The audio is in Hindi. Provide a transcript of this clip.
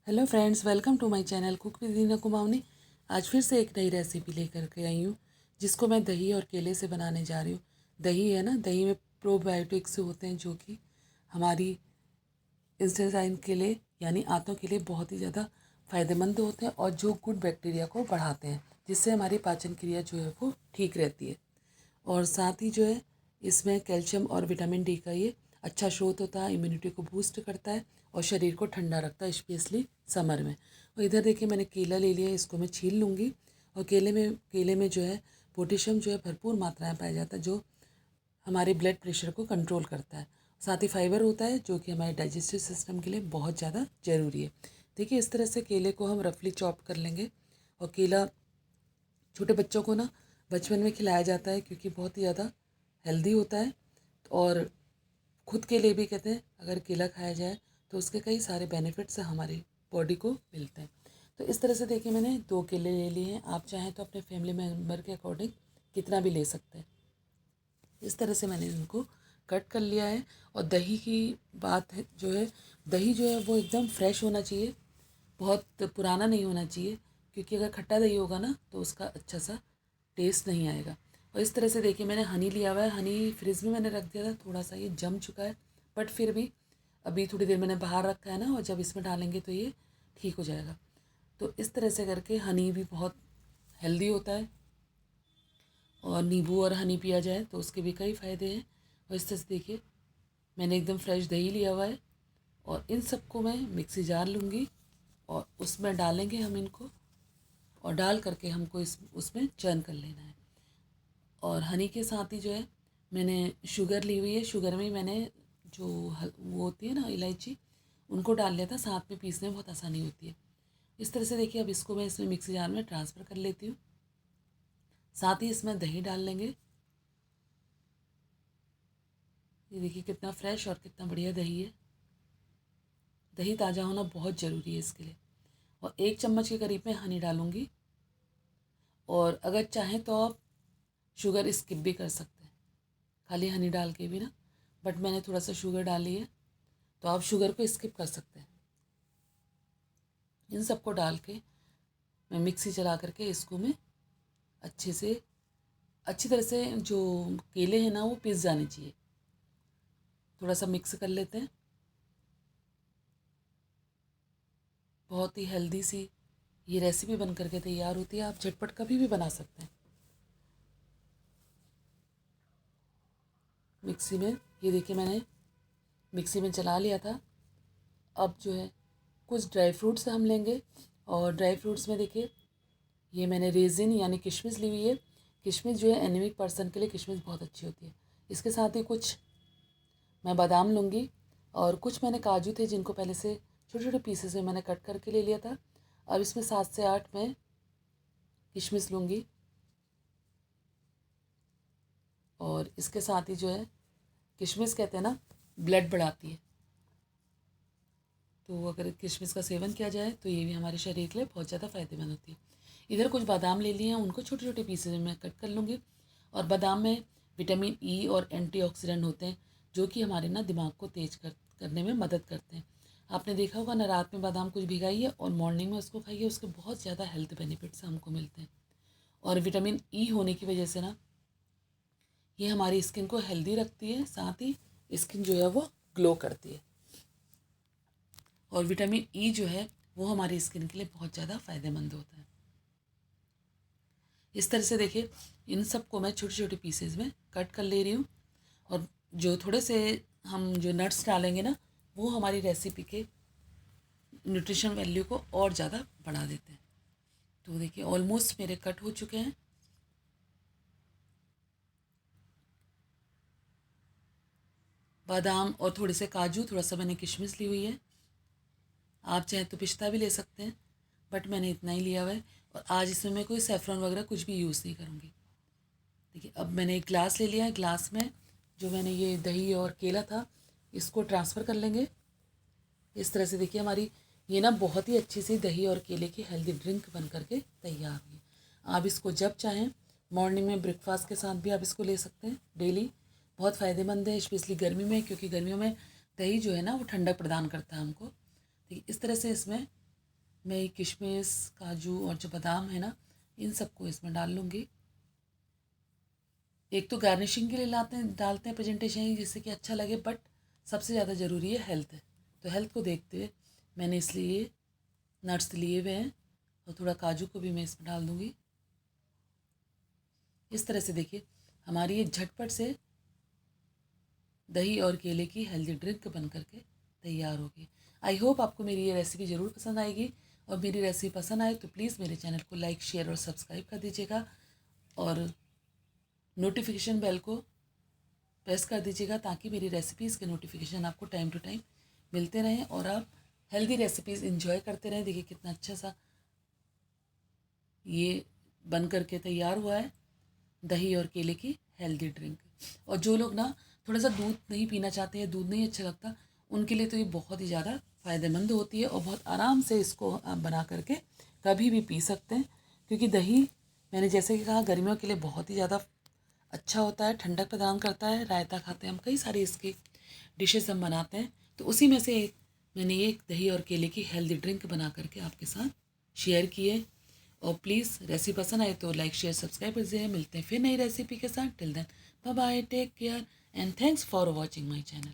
Hello friends, welcome to my channel cook with Reena Kumauni. आज फिर से एक नई रेसिपी लेकर के आई हूँ, जिसको मैं दही और केले से बनाने जा रही हूँ। दही है ना, दही में प्रोबायोटिक्स होते हैं जो कि हमारी इंटेस्टाइन के लिए यानी आंतों के लिए बहुत ही ज़्यादा फ़ायदेमंद होते हैं और जो गुड बैक्टीरिया को बढ़ाते हैं, जिससे हमारी पाचन क्रिया जो है वो ठीक रहती है। और साथ ही जो है इसमें कैल्शियम और विटामिन डी का ये अच्छा स्रोत होता है, इम्यूनिटी को बूस्ट करता है और शरीर को ठंडा रखता है, स्पेशली समर में। और इधर देखिए मैंने केला ले लिया है, इसको मैं छील लूँगी। और केले में जो है पोटेशियम जो है भरपूर मात्रा में पाया जाता है, जो हमारे ब्लड प्रेशर को कंट्रोल करता है। साथ ही फाइबर होता है जो कि हमारे डाइजेस्टिव सिस्टम के लिए बहुत ज़्यादा ज़रूरी है। देखिए इस तरह से केले को हम रफली चॉप कर लेंगे। और केला छोटे बच्चों को ना बचपन में खिलाया जाता है क्योंकि बहुत ही ज़्यादा हेल्दी होता है। और खुद के लिए भी कहते हैं अगर केला खाया जाए तो उसके कई सारे बेनिफिट्स हमारी बॉडी को मिलते हैं। तो इस तरह से देखिए मैंने 2 केले ले लिए हैं। आप चाहें तो अपने फैमिली मेम्बर के अकॉर्डिंग कितना भी ले सकते हैं। इस तरह से मैंने इनको कट कर लिया है। और दही की बात है जो है, दही जो है वो एकदम फ्रेश होना चाहिए, बहुत पुराना नहीं होना चाहिए, क्योंकि अगर खट्टा दही होगा ना तो उसका अच्छा सा टेस्ट नहीं आएगा। और इस तरह से देखिए मैंने हनी लिया हुआ है। हनी फ्रिज में मैंने रख दिया था, थोड़ा सा ये जम चुका है, बट फिर भी अभी थोड़ी देर मैंने बाहर रखा है ना, और जब इसमें डालेंगे तो ये ठीक हो जाएगा। तो इस तरह से करके हनी भी बहुत हेल्दी होता है, और नींबू और हनी पिया जाए तो उसके भी कई फ़ायदे हैं। और इस तरह से देखिए मैंने एकदम फ्रेश दही लिया हुआ है, और इन सबको मैं मिक्सी जार लूँगी और उसमें डालेंगे हम इनको, और डाल करके हमको उसमें चर्न कर लेना है। और हनी के साथ ही जो है मैंने शुगर ली हुई है। शुगर में मैंने जो वो होती है ना इलायची, उनको डाल लिया था। साथ में पीसने में बहुत आसानी होती है। इस तरह से देखिए अब इसको मैं इसमें मिक्सी जार में ट्रांसफ़र कर लेती हूँ। साथ ही इसमें दही डाल लेंगे। ये देखिए कितना फ्रेश और कितना बढ़िया दही है। दही ताज़ा होना बहुत ज़रूरी है इसके लिए। और 1 चम्मच के करीब मैं हनी डालूँगी। और अगर चाहें तो आप शुगर स्किप भी कर सकते हैं, खाली हनी डाल के भी ना, बट मैंने थोड़ा सा शुगर डाली है तो आप शुगर को स्किप कर सकते हैं। इन सबको डाल के मैं मिक्सी चला करके इसको मैं अच्छे से अच्छी तरह से, जो केले हैं ना वो पिस जाने चाहिए। थोड़ा सा मिक्स कर लेते हैं। बहुत ही हेल्दी सी ये रेसिपी बन करके तैयार होती है। आप झटपट कभी भी बना सकते हैं। मिक्सी में ये देखिए मैंने मिक्सी में चला लिया था। अब जो है कुछ ड्राई फ्रूट्स हम लेंगे। और ड्राई फ्रूट्स में देखिए ये मैंने रेजिन यानी किशमिश ली हुई है। किशमिश जो है एनीमिक पर्सन के लिए किशमिश बहुत अच्छी होती है। इसके साथ ही कुछ मैं बादाम लूँगी, और कुछ मैंने काजू थे जिनको पहले से छोटे छोटे पीसेस में मैंने कट करके ले लिया था। अब इसमें 7 से 8 मैं किशमिश लूँगी। और इसके साथ ही जो है किशमिश कहते हैं ना ब्लड बढ़ाती है, तो अगर किशमिश का सेवन किया जाए तो ये भी हमारे शरीर के लिए बहुत ज़्यादा फ़ायदेमंद होती है। इधर कुछ बादाम ले लिए हैं, उनको छोटे छोटे पीसेज में मैं कट कर लूँगी। और बादाम में विटामिन ई और एंटीऑक्सीडेंट होते हैं, जो कि हमारे ना दिमाग को तेज करने में मदद करते हैं। आपने देखा होगा ना, रात में बादाम कुछ भिगाइए और मॉर्निंग में उसको खाइए, उसके बहुत ज़्यादा हेल्थ बेनिफिट्स हमको मिलते हैं। और विटामिन ई होने की वजह से ना ये हमारी स्किन को हेल्दी रखती है, साथ ही स्किन जो है वो ग्लो करती है। और विटामिन ई जो है वो हमारी स्किन के लिए बहुत ज़्यादा फ़ायदेमंद होता है। इस तरह से देखिए इन सबको मैं छोटे छोटे पीसेज में कट कर ले रही हूँ। और जो थोड़े से हम जो नट्स डालेंगे ना, वो हमारी रेसिपी के न्यूट्रिशन वैल्यू को और ज़्यादा बढ़ा देते हैं। तो देखिए ऑलमोस्ट मेरे कट हो चुके हैं। बादाम और थोड़े से काजू, थोड़ा सा मैंने किशमिश ली हुई है। आप चाहें तो पिस्ता भी ले सकते हैं, बट मैंने इतना ही लिया हुआ है। और आज इसमें मैं कोई सेफ्रॉन वगैरह कुछ भी यूज़ नहीं करूँगी। देखिए अब मैंने एक ग्लास ले लिया है। ग्लास में जो मैंने ये दही और केला था इसको ट्रांसफ़र कर लेंगे। इस तरह से देखिए हमारी ये ना बहुत ही अच्छी सी दही और केले की हेल्दी ड्रिंक बन करके तैयार हुई। आप इसको जब चाहें मॉर्निंग में ब्रेकफास्ट के साथ भी आप इसको ले सकते हैं डेली। बहुत फ़ायदेमंद है स्पेशली गर्मी में, क्योंकि गर्मियों में दही जो है ना वो ठंडक प्रदान करता है हमको। ठीक, इस तरह से इसमें मैं ये किशमिश, काजू और जो बादाम है ना, इन सबको इसमें डाल लूँगी। एक तो गार्निशिंग के लिए डालते हैं प्रेजेंटेशन ही, जिससे कि अच्छा लगे, बट सबसे ज़्यादा ज़रूरी है हेल्थ। तो हेल्थ को देखते हुए मैंने इसलिए नट्स लिए हुए हैं, और थोड़ा काजू को भी मैं इसमें डाल दूँगी। इस तरह से देखिए हमारी ये झटपट से दही और केले की हेल्दी ड्रिंक बन करके तैयार होगी। आई होप आपको मेरी ये रेसिपी ज़रूर पसंद आएगी, और मेरी रेसिपी पसंद आए तो प्लीज़ मेरे चैनल को लाइक, शेयर और सब्सक्राइब कर दीजिएगा, और नोटिफिकेशन बेल को प्रेस कर दीजिएगा, ताकि मेरी रेसिपीज़ के नोटिफिकेशन आपको टाइम टू टाइम मिलते रहें और आप हेल्दी रेसिपीज़ इंजॉय करते रहें। देखिए कितना अच्छा सा ये बन करके तैयार हुआ है, दही और केले की हेल्दी ड्रिंक। और जो लोग ना थोड़ा सा दूध नहीं पीना चाहते हैं, दूध नहीं अच्छा लगता, उनके लिए तो ये बहुत ही ज़्यादा फ़ायदेमंद होती है, और बहुत आराम से इसको आप बना करके कभी भी पी सकते हैं। क्योंकि दही, मैंने जैसे कि कहा, गर्मियों के लिए बहुत ही ज़्यादा अच्छा होता है, ठंडक प्रदान करता है। रायता खाते हैं हम, कई सारी इसकी डिशेस हम बनाते हैं, तो उसी में से एक मैंने ये दही और केले की हेल्दी ड्रिंक बना करके आपके साथ शेयर की है। और प्लीज़ रेसिपी पसंद आए तो लाइक, शेयर, सब्सक्राइब कर दीजिए। मिलते हैं फिर नई रेसिपी के साथ। Till then bye bye, take care and thanks for watching my channel.